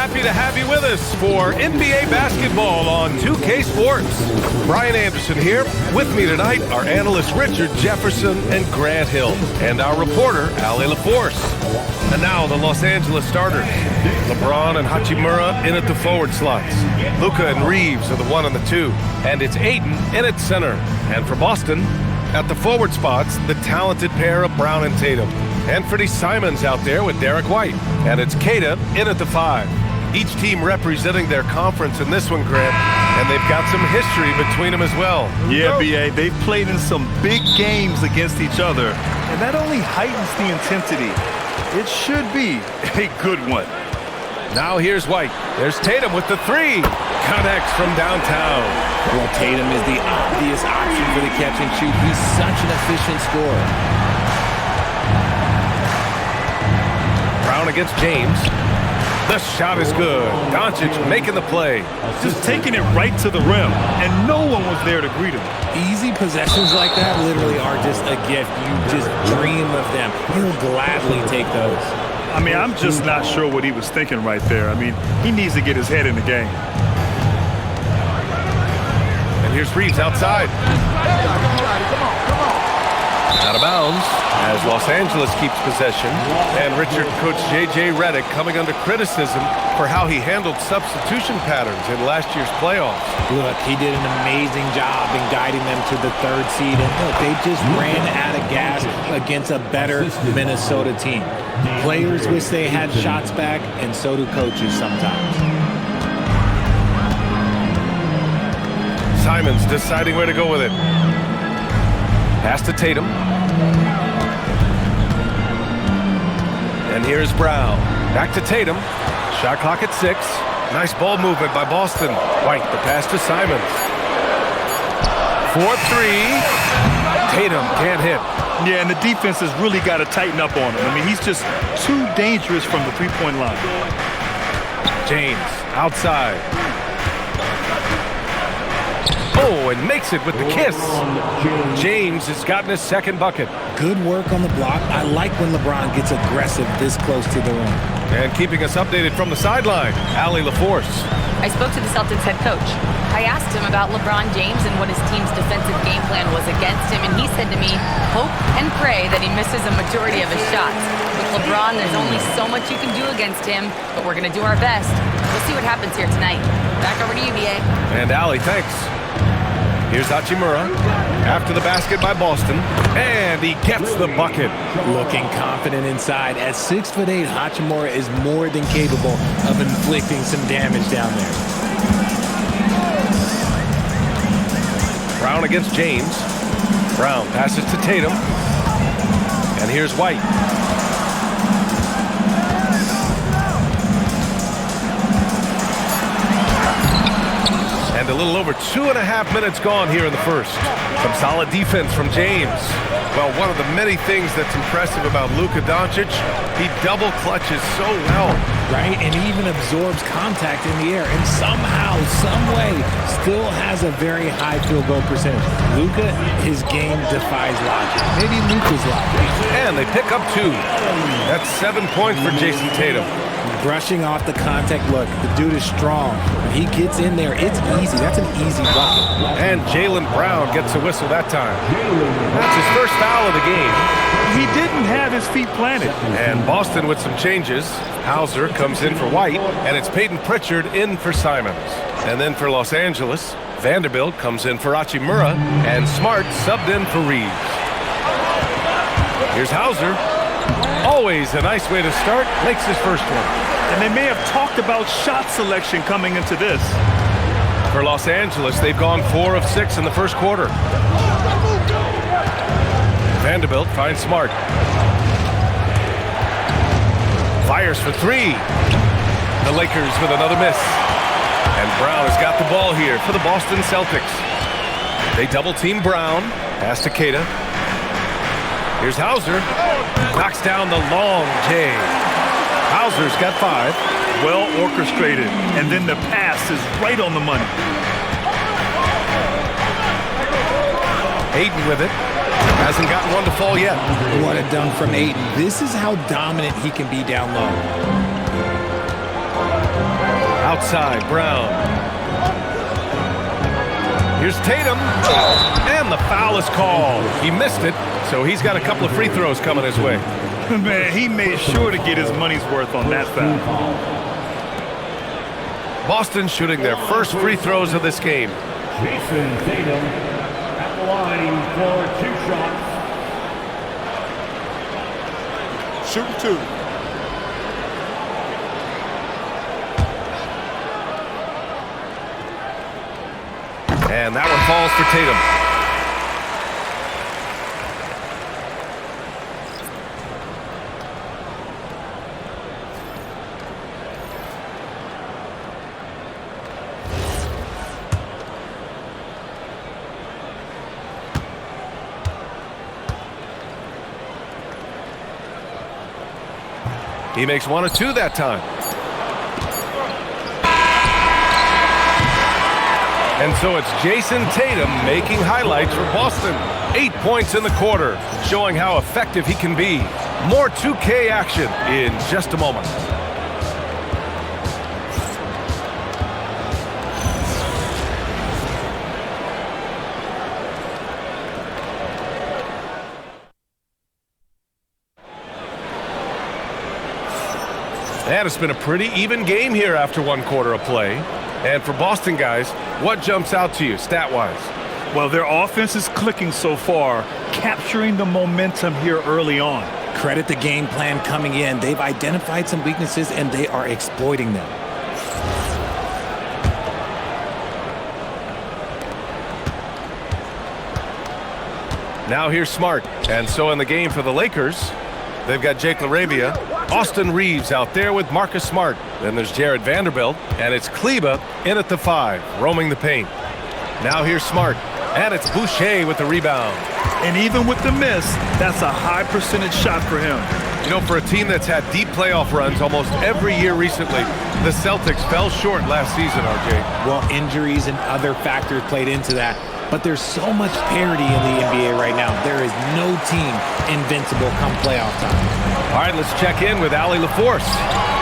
Happy to have you with us for NBA basketball on 2K Sports. Brian Anderson here. With me tonight are analysts Richard Jefferson and Grant Hill, and our reporter, Ali LaForce. And now the Los Angeles starters. LeBron and Hachimura in at the forward slots. Luka and Reeves are the 1 and the 2. And it's Ayton in at center. And for Boston, at the forward spots, the talented pair of Brown and Tatum. Anthony Simons out there with Derek White. And it's Kata in at the 5. Each team representing their conference in this one, Grant, and they've got some history between them as well. Yeah, B.A., they've played in some big games against each other, and that only heightens the intensity. It should be a good one. Now here's White. There's Tatum with the 3. Connects from downtown. Well, Tatum is the obvious option for the catch and shoot. He's such an efficient scorer. Brown against James. The shot is good. Doncic making the play. Just taking it right to the rim, and no one was there to greet him. Easy possessions like that literally are just a gift. You just dream of them. He'll gladly take those. I mean, I'm just not sure what he was thinking right there. I mean, he needs to get his head in the game. And here's Reeves outside. Out of bounds as Los Angeles keeps possession. And Richard, Coach J.J. Redick coming under criticism for how he handled substitution patterns in last year's playoffs. Look, he did an amazing job in guiding them to the 3rd seed. And look, they just ran out of gas against a better Minnesota team. Players wish they had shots back, and so do coaches sometimes. Simons deciding where to go with it. Pass to Tatum. And here's Brown. Back to Tatum. Shot clock at 6. Nice ball movement by Boston. White, the pass to Simons. 4-3. Tatum can't hit. Yeah, and the defense has really got to tighten up on him. I mean, he's just too dangerous from the three-point line. James outside. Oh, and makes it with the kiss. James has gotten his 2nd bucket. Good work on the block. I like when LeBron gets aggressive this close to the rim. And keeping us updated from the sideline, Ali LaForce. I spoke to the Celtics head coach. I asked him about LeBron James and what his team's defensive game plan was against him, and he said to me, hope and pray that he misses a majority of his shots. With LeBron, there's only so much you can do against him, but we're going to do our best. We'll see what happens here tonight. Back over to you, BA. And Ali, thanks. Here's Hachimura after the basket by Boston, and he gets the bucket. Looking confident inside. At 6'8", Hachimura is more than capable of inflicting some damage down there. Brown against James. Brown passes to Tatum, and here's White. And a little over 2.5 minutes gone here in the first. Some solid defense from James. Well, one of the many things that's impressive about Luka Doncic, he double clutches so well. Right, and even absorbs contact in the air, and somehow, some way, still has a very high field goal percentage. Luka, his game defies logic. Maybe Luka's logic. And they pick up 2. That's 7 points for Jason Tatum. Brushing off the contact. Look, the dude is strong. When he gets in there, it's easy. That's an easy bucket. And Jaylen Brown gets a whistle that time. That's his first foul of the game. He didn't have his feet planted. And Boston with some changes. Hauser comes in for White, and it's Peyton Pritchard in for Simons. And then for Los Angeles, Vanderbilt comes in for Hachimura, and Smart subbed in for Reeves. Here's Hauser. Always a nice way to start. Makes his first one. And they may have talked about shot selection coming into this. For Los Angeles, they've gone 4 of 6 in the first quarter. Vanderbilt finds Smart. Fires for 3. The Lakers with another miss. And Brown has got the ball here for the Boston Celtics. They double-team Brown. Pass to Kata. Here's Hauser. Knocks down the long J. Hauser's got 5. Well orchestrated. And then the pass is right on the money. Ayton with it. Hasn't gotten one to fall yet. What a dunk from Ayton. This is how dominant he can be down low. Outside, Brown. Here's Tatum, and the foul is called. He missed it, so he's got a couple of free throws coming his way. Man, he made sure to get his money's worth on that foul. Boston shooting their first free throws of this game. Jason Tatum at the line for 2 shots. Shooting 2. And that one falls for Tatum. He makes 1 of 2 that time. And so it's Jason Tatum making highlights for Boston. 8 points in the quarter, showing how effective he can be. More 2K action in just a moment. And it's been a pretty even game here after 1 quarter of play. And for Boston guys, what jumps out to you stat-wise? Well, their offense is clicking so far, capturing the momentum here early on. Credit the game plan coming in. They've identified some weaknesses, and they are exploiting them. Now here's Smart. And so in the game for the Lakers, they've got Jake LaRavia, Austin Reeves out there with Marcus Smart. Then there's Jared Vanderbilt, and it's Kleba in at the 5, roaming the paint. Now here's Smart, and it's Boucher with the rebound. And even with the miss, that's a high percentage shot for him. You know, for a team that's had deep playoff runs almost every year recently, the Celtics fell short last season, RJ. Well, injuries and other factors played into that. But there's so much parity in the NBA right now. There is no team invincible come playoff time. All right, let's check in with Allie LaForce.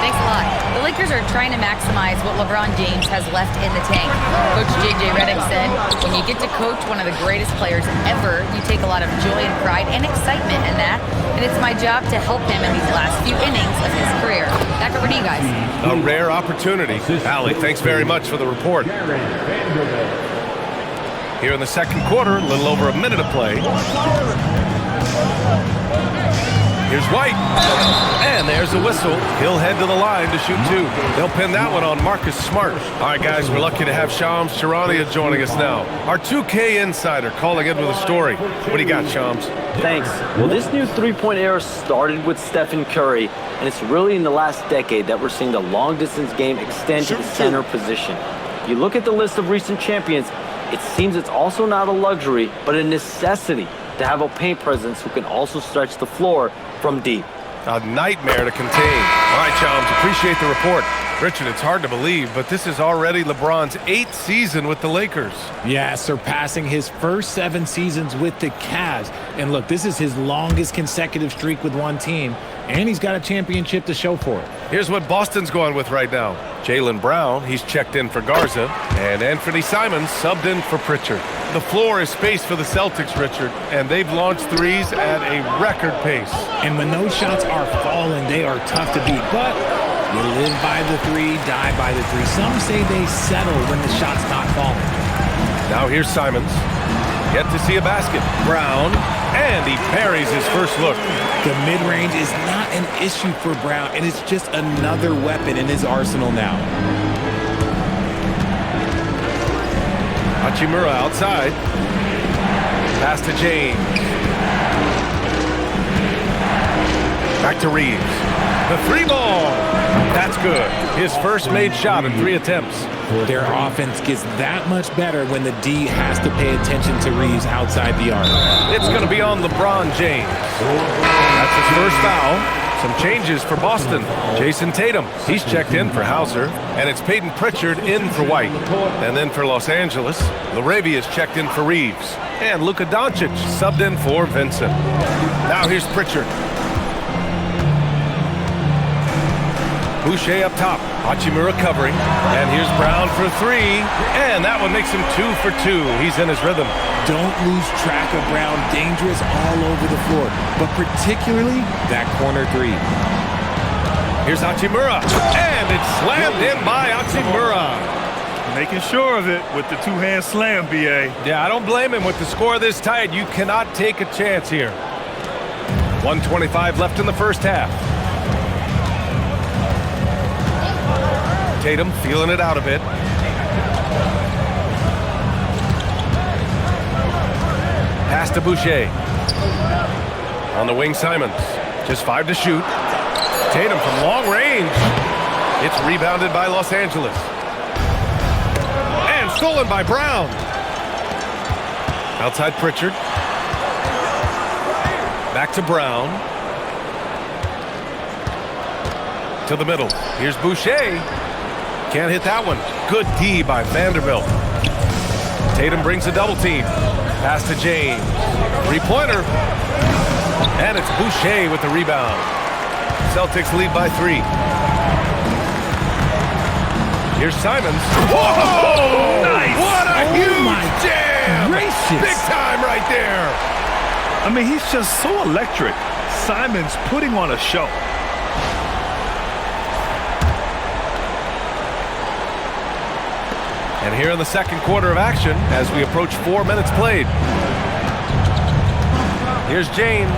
Thanks a lot. The Lakers are trying to maximize what LeBron James has left in the tank. Coach J.J. Redick said, when you get to coach one of the greatest players ever, you take a lot of joy and pride and excitement in that. And it's my job to help him in these last few innings of his career. Back over to you guys. A rare opportunity. Allie, thanks very much for the report. Here in the second quarter, a little over a minute of play. Here's White. And there's the whistle. He'll head to the line to shoot 2. They'll pin that one on Marcus Smart. All right, guys, we're lucky to have Shams Charania joining us now. Our 2K insider calling in with a story. What do you got, Shams? Thanks. Well, this new three-point era started with Stephen Curry, and it's really in the last decade that we're seeing the long-distance game extend to the center position. You look at the list of recent champions, it seems it's also not a luxury, but a necessity to have a paint presence who can also stretch the floor from deep. A nightmare to contain. All right, Shams, appreciate the report. Richard, it's hard to believe, but this is already LeBron's 8th season with the Lakers. Yeah, surpassing his first 7 seasons with the Cavs. And look, this is his longest consecutive streak with one team, and he's got a championship to show for it. Here's what Boston's going with right now. Jaylen Brown, he's checked in for Garza, and Anthony Simons subbed in for Pritchard. The floor is spaced for the Celtics, Richard, and they've launched threes at a record pace. And when those shots are falling, they are tough to beat. But you live by the 3, die by the 3. Some say they settle when the shot's not falling. Now here's Simons. Yet to see a basket. Brown, and he parries his first look. The mid-range is not an issue for Brown, and it's just another weapon in his arsenal now. Hachimura outside. Pass to James. Back to Reeves. The 3 ball. That's good. His first made shot in 3 attempts. Their offense gets that much better when the D has to pay attention to Reeves outside the arc. It's going to be on LeBron James. That's his first foul. Some changes for Boston. Jason Tatum, he's checked in for Hauser. And it's Peyton Pritchard in for White. And then for Los Angeles, LaRavia is checked in for Reeves. And Luka Doncic subbed in for Vincent. Now here's Pritchard. Boucher up top. Hachimura covering. And here's Brown for three. And that one makes him 2 for 2. He's in his rhythm. Don't lose track of Brown. Dangerous all over the floor, but particularly that corner three. Here's Hachimura. And it's slammed in by Hachimura. Making sure of it with the two-hand slam, BA. Yeah, I don't blame him. With the score this tight, you cannot take a chance here. 1:25 left in the first half. Tatum feeling it out a bit. Pass to Boucher. On the wing, Simons. Just 5 to shoot. Tatum from long range. It's rebounded by Los Angeles. And stolen by Brown. Outside Pritchard. Back to Brown. To the middle. Here's Boucher. Can't hit that one. Good D by Vanderbilt. Tatum brings a double team. Pass to James. Three-pointer. And it's Boucher with the rebound. Celtics lead by 3. Here's Simons. Whoa! Nice! What a huge jam! Gracious. Big time right there. I mean, he's just so electric. Simons putting on a show. And here in the second quarter of action, as we approach 4 minutes played. Here's James.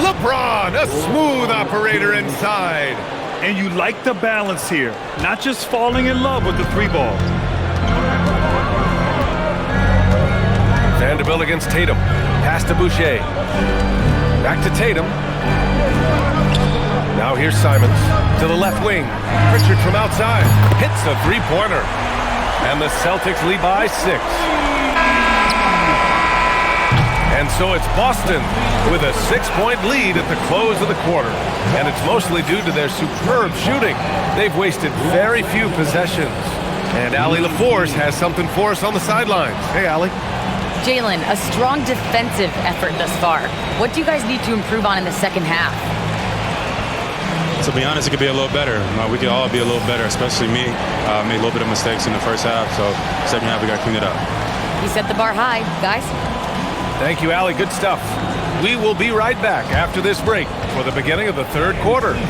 LeBron, a smooth operator inside. And you like the balance here. Not just falling in love with the three ball. Vanderbilt against Tatum. Pass to Boucher. Back to Tatum. Now here's Simons to the left wing. Pritchard from outside. Hits a three-pointer. And the Celtics lead by 6. And so it's Boston with a 6-point lead at the close of the quarter. And it's mostly due to their superb shooting. They've wasted very few possessions. And Allie LaForce has something for us on the sidelines. Hey, Allie. Jalen, a strong defensive effort thus far. What do you guys need to improve on in the second half? To be honest, it could be a little better. We could all be a little better, especially me. Made a little bit of mistakes in the first half, so second half we got to clean it up. You set the bar high, guys. Thank you, Allie. Good stuff. We will be right back after this break for the beginning of the third quarter. And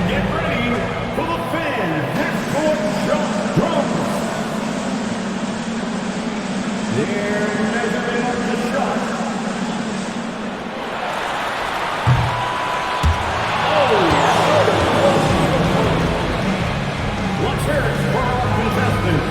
get ready for the fan half-court shot drums. They're measuring up the shot. Let's hear it for our contestants.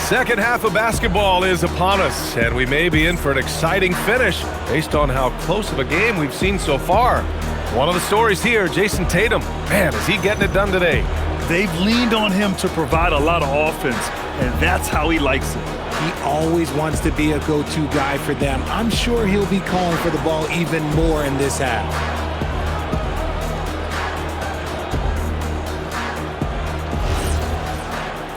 Second half of basketball is upon us, and we may be in for an exciting finish based on how close of a game we've seen so far. One of the stories here, Jason Tatum. Man, is he getting it done today? They've leaned on him to provide a lot of offense, and that's how he likes it. He always wants to be a go-to guy for them. I'm sure he'll be calling for the ball even more in this half.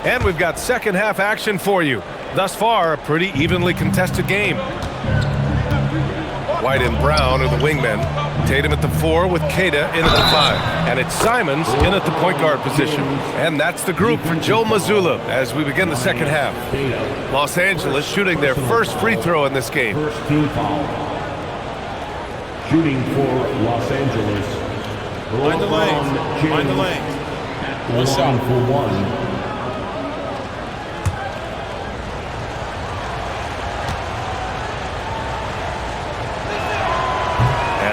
And we've got second half action for you. Thus far, a pretty evenly contested game. White and Brown are the wingmen. Tatum at the 4 with Keita in at the 5. And it's Simons in at the point guard position. And that's the group for Joe Mazzulla as we begin the second half. Los Angeles shooting their first free throw in this game. First team foul. Shooting for Los Angeles. Mind the lane. Mind the lane. What's up? For one.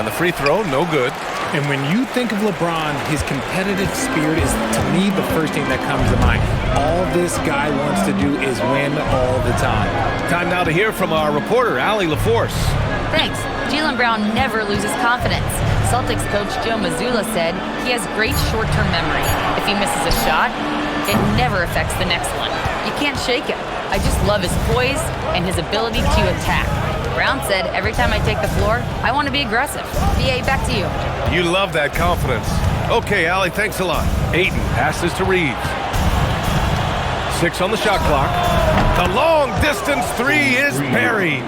And the free throw, no good. And when you think of LeBron, his competitive spirit is, to me, the first thing that comes to mind. All this guy wants to do is win all the time. Time now to hear from our reporter, Allie LaForce. Thanks. Jaylen Brown never loses confidence. Celtics coach Joe Mazzulla said he has great short-term memory. If he misses a shot, it never affects the next one. You can't shake him. I just love his poise and his ability to attack. Brown said, every time I take the floor, I want to be aggressive. BA, back to you. You love that confidence. Okay, Allie, thanks a lot. Ayton passes to Reeves. 6 on the shot clock. The long distance three is buried.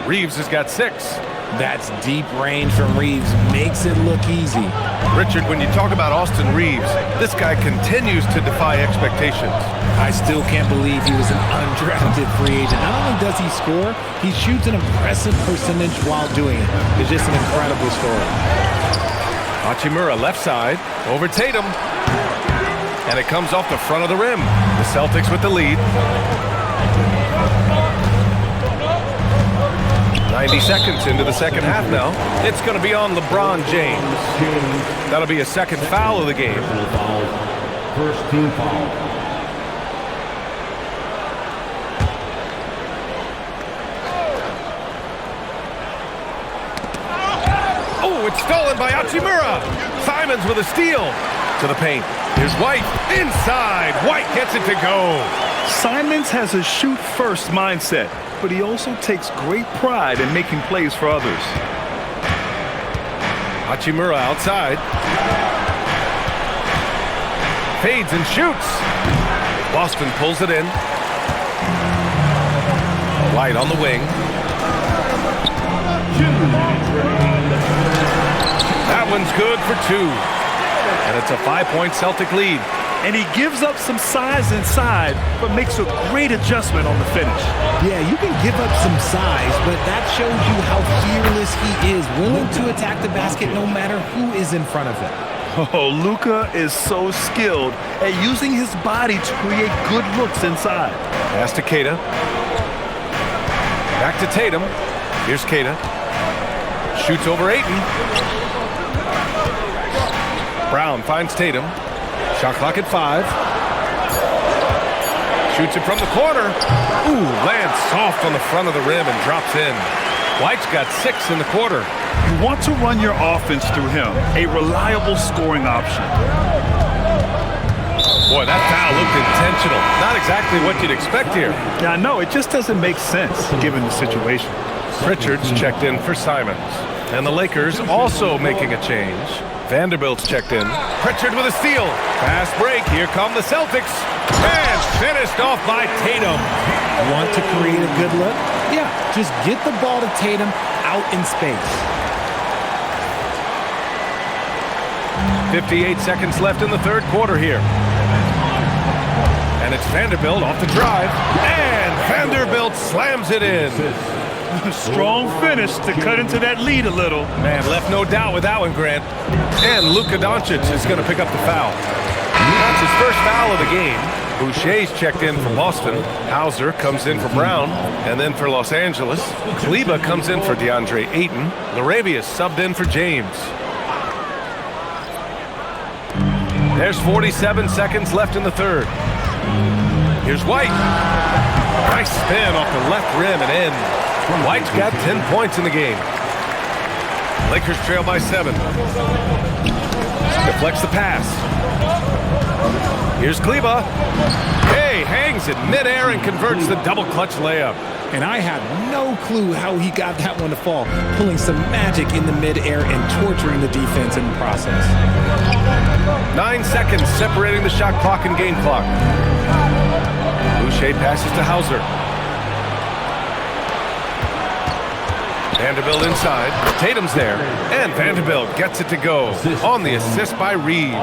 Reeves has got 6. That's deep range from Reeves. Makes it look easy. Richard, when you talk about Austin Reeves, this guy continues to defy expectations. I still can't believe he was an undrafted free agent. Not only does he score, he shoots an impressive percentage while doing it. It's just an incredible story. Hachimura left side, over Tatum. And it comes off the front of the rim. The Celtics with the lead. 90 seconds into the second half now. It's going to be on LeBron James. That'll be a second foul of the game. First team foul. Oh, it's stolen by Hachimura. Simons with a steal. To the paint. Here's White. Inside. White gets it to go. Simons has a shoot-first mindset, but he also takes great pride in making plays for others. Hachimura outside. Fades and shoots. Boston pulls it in. White on the wing. That one's good for 2. And it's a 5-point Celtic lead. And he gives up some size inside, but makes a great adjustment on the finish. Yeah, you can give up some size, but that shows you how fearless he is, willing to attack the basket no matter who is in front of him. Oh, Luka is so skilled at using his body to create good looks inside. Pass to Keita. Back to Tatum. Here's Keita. Shoots over Ayton. Brown finds Tatum. Shot clock at 5. Shoots it from the corner. Ooh, lands soft on the front of the rim and drops in. White's got 6 in the quarter. You want to run your offense through him, a reliable scoring option. Boy, that foul looked intentional. Not exactly what you'd expect here. Yeah, I know. It just doesn't make sense given the situation. Pritchard's checked in for Simons. And the Lakers also making a change. Vanderbilt's checked in. Pritchard with a steal. Fast break. Here come the Celtics. And finished off by Tatum. Want to create a good look? Yeah, just get the ball to Tatum out in space. 58 seconds left in the third quarter here. And it's Vanderbilt off the drive. And Vanderbilt slams it in. Strong finish to cut into that lead a little. Man, left no doubt with that one, Grant. And Luka Doncic is going to pick up the foul. That's his first foul of the game. Boucher's checked in for Boston. Hauser comes in for Brown. And then for Los Angeles, Kleber comes in for DeAndre Ayton. Laravius subbed in for James. There's 47 seconds left in the third. Here's White. Nice spin off the left rim and in. White's got 10 points in the game. Lakers trail by 7. Deflects the pass. Here's Kleber. Hey, hangs it midair and converts the double clutch layup. And I have no clue how he got that one to fall, pulling some magic in the midair and torturing the defense in the process. 9 seconds separating the shot clock and game clock. Boucher passes to Hauser. Vanderbilt inside. Tatum's there. And Vanderbilt gets it to go on the assist by Reeves.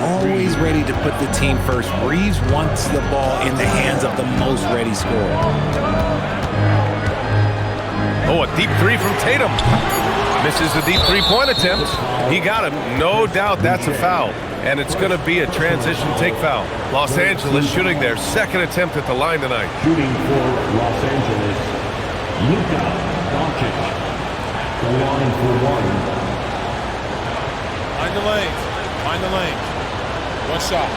Always ready to put the team first. Reeves wants the ball in the hands of the most ready scorer. Oh, a deep 3 from Tatum. Misses a deep 3-point attempt. He got him. No doubt that's a foul. And it's going to be a transition take foul. Los Angeles shooting their second attempt at the line tonight. Shooting for Los Angeles, Luka Doncic. The line for 1. Mind the lane. Mind the lane. One shot.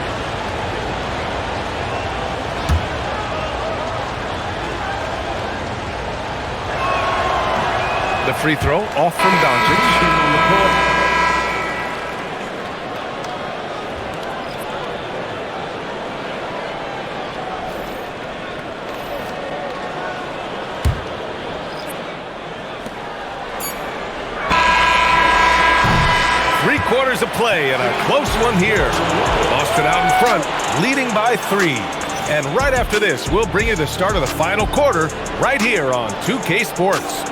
The free throw off from Doncic. 3 quarters of play and a close one here. Boston out in front, leading by 3. And right after this, we'll bring you the start of the final quarter right here on 2K Sports.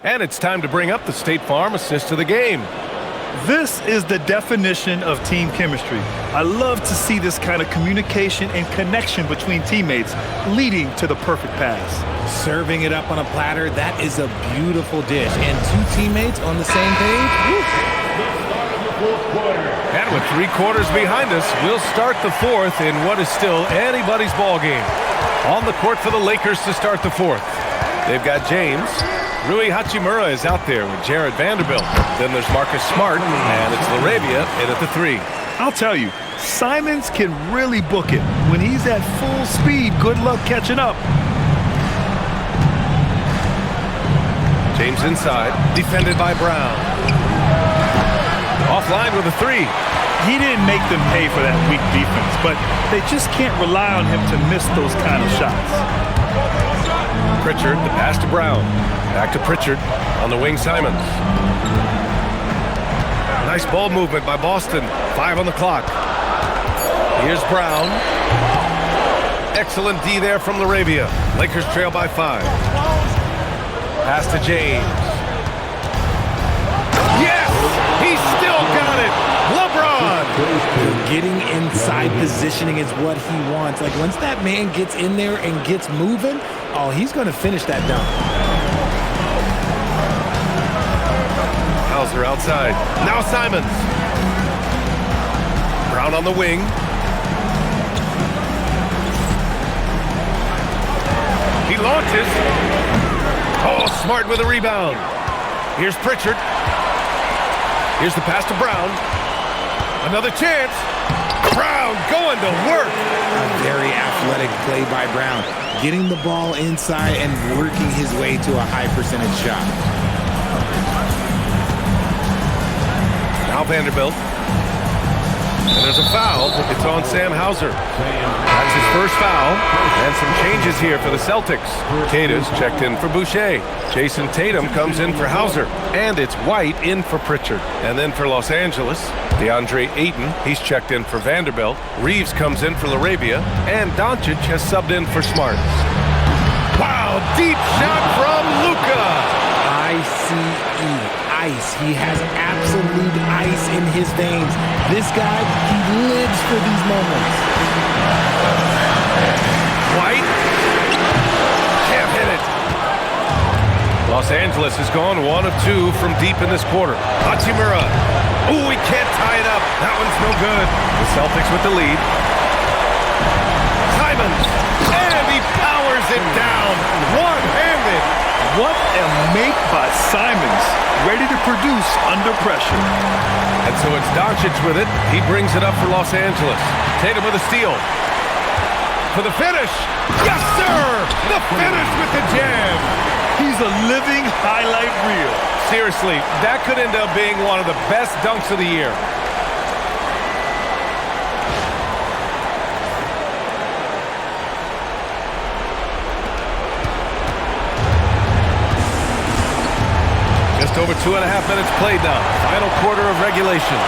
And it's time to bring up the State Farm assist of the game. This is the definition of team chemistry. I love to see this kind of communication and connection between teammates leading to the perfect pass. Serving it up on a platter, that is a beautiful dish. And 2 teammates on the same page. And with 3 quarters behind us, we'll start the 4th in what is still anybody's ball game. On the court for the Lakers to start the 4th. They've got James. Rui Hachimura is out there with Jared Vanderbilt. Then there's Marcus Smart, and it's Laravia in at the 3. I'll tell you, Simons can really book it. When he's at full speed, good luck catching up. James inside, defended by Brown. Offline with a 3. He didn't make them pay for that weak defense, but they just can't rely on him to miss those kind of shots. Pritchard, the pass to Brown. Back to Pritchard on the wing, Simons. Nice ball movement by Boston. 5 on the clock. Here's Brown. Excellent D there from Laravia. Lakers trail by 5. Pass to James. Yes! He still got it! LeBron! Getting inside positioning is what he wants. Like, once that man gets in there and gets moving, oh, he's going to finish that dunk. Hauser outside. Now Simons. Brown on the wing. He launches. Oh, Smart with a rebound. Here's Pritchard. Here's the pass to Brown. Another chance. Brown going to work. A very athletic play by Brown. Getting the ball inside and working his way to a high percentage shot. Now Vanderbilt. And there's a foul. It's on Sam Hauser. That's his first foul. And some changes here for the Celtics. Cata's checked in for Boucher. Jason Tatum comes in for Hauser. And it's White in for Pritchard. And then for Los Angeles, DeAndre Ayton. He's checked in for Vanderbilt. Reeves comes in for Laravia. And Doncic has subbed in for Smart. Wow, deep shot from Luka. ICE. Ice. He has absolute ice in his veins. This guy, he lives for these moments. White. Can't hit it. Los Angeles has gone 1 of 2 from deep in this quarter. Hachimura. Ooh, he can't tie it up. That one's no good. The Celtics with the lead. Simons. And he powers it down. One-handed. What a make by Simons. Ready to produce under pressure. And so it's Doncic with it. He brings it up for Los Angeles. Tatum with a steal. For the finish. Yes, sir! The finish with the jam. He's a living highlight reel. Seriously, that could end up being one of the best dunks of the year. Just over 2.5 minutes played now. Final quarter of regulation.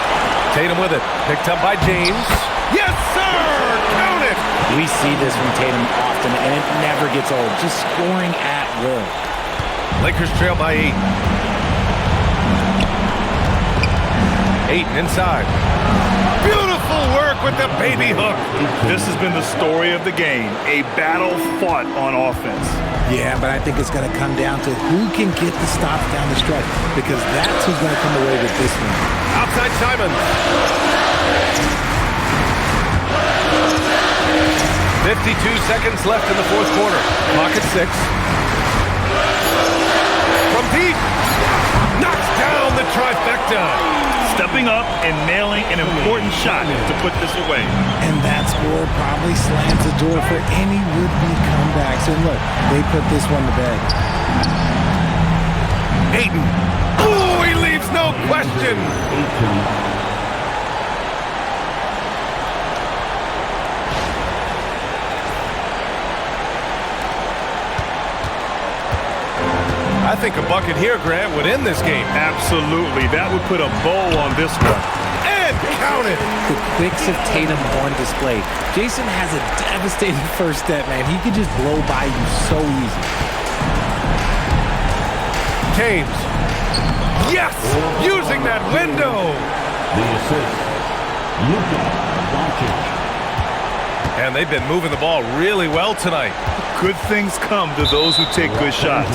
Tatum with it. Picked up by James. Yes, sir! Count it! We see this from Tatum often, and it never gets old. Just scoring at will. Lakers trail by 8. Ayton inside. Beautiful work with the baby hook. This has been the story of the game, a battle fought on offense. Yeah, but I think it's going to come down to who can get the stops down the stretch, because that's who's going to come away with this one. Outside Simons. 52 seconds left in the fourth quarter. Clock at 6. From deep. Knocks down the trifecta. Stepping up and nailing an important shot to put this away. And that score probably slams the door for any would-be comebacks. And look, they put this one to bed. Tatum. Oh, he leaves no question. I think a bucket here, Grant, would end this game. Absolutely. That would put a bow on this one. And count it. The quicks of Tatum on display. Jason has a devastating first step, man. He could just blow by you so easy. James. Yes! Using that window. The assist. Luka Doncic. And they've been moving the ball really well tonight. Good things come to those who take good shots.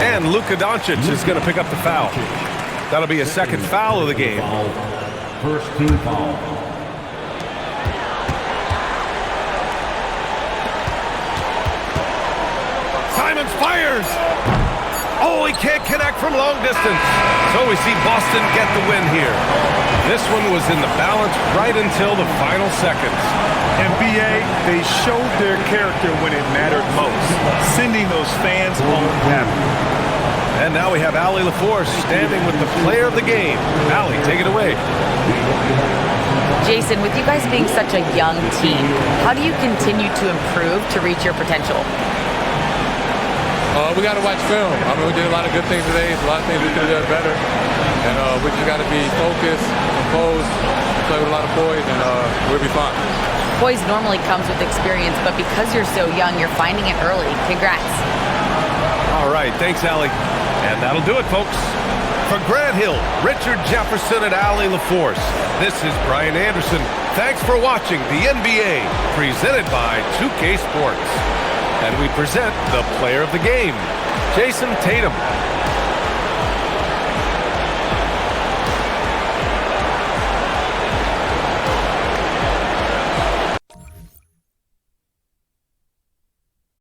And Luka Doncic is going to pick up the foul. That'll be a second foul of the game. First team foul. Simons fires. Oh, he can't connect from long distance. So we see Boston get the win here. This one was in the balance right until the final seconds. NBA, they showed their character when it mattered most, sending those fans home happy. And now we have Allie LaForce standing with the player of the game. Allie, take it away. Jason, with you guys being such a young team, how do you continue to improve to reach your potential? We got to watch film. I mean, we did a lot of good things today. A lot of things we could have done better. And we just got to be focused, composed, play with a lot of poise, and we'll be fine. Poise normally comes with experience, but because you're so young, you're finding it early. Congrats. All right, thanks, Allie. And that'll do it, folks. For Grant Hill, Richard Jefferson, and Allie LaForce, this is Brian Anderson. Thanks for watching the NBA, presented by 2K Sports. And we present the player of the game, Jason Tatum.